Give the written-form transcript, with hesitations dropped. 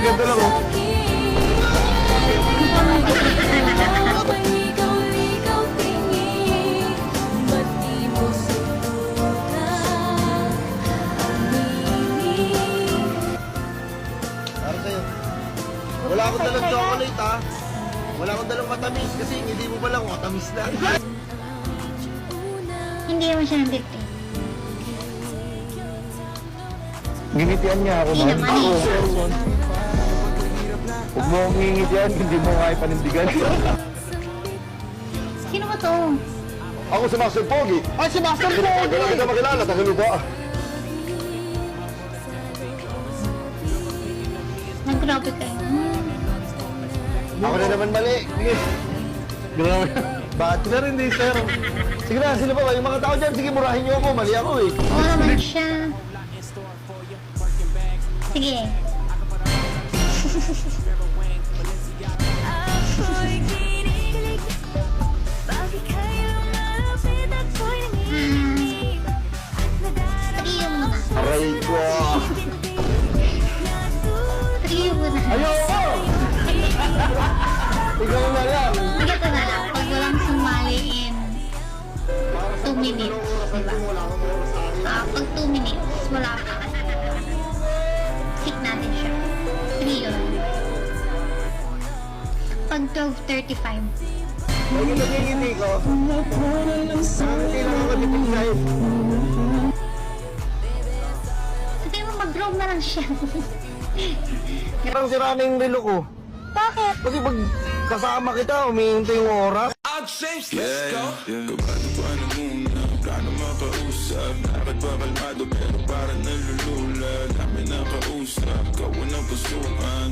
ganda lang oh. Para sa'yo. Wala akong dalang chocolate ha. Wala akong dalang matamis kasi hindi mo pa lang matamis na. Hindi naman siya nandito. Ginitian niya ako. Hindi naman eh. Huwag mo akong ngingitian, hindi mo kaya panindigan. Sino ba to? Ako si Master Pogi. Oh, si Master Wala Pogi! kita makilala, tagalo ba? Naggrabe kayo. Ako na naman mali. Grabe. Bakit na rin di, sir? Sige na, sila ba? Yung mga tao dyan, sige, murahin niyo ako. Mali ako eh. Oo naman siya. Sige. Trio muna. Aray ko. Trio muna. Ayoko! Ikaw na lang. Ganito na lang. Pag walang sumali in 2 minutes, diba? Pag 2 minutes, wala pa. Kick natin siya. Trio. Pag 12:35. Lagi nagigindi ko. Hindi lang ako tipid. Sabi mo, mag-draw na lang siya. Parang sira na yung relo ko. Bakit? Kasi pag kasama kita, umihintay yung oras. Kabado-bado muna, plano makausap. Bakit ba kalmado pero parang nalulula. Dami nakausap, gawa ng pusuan.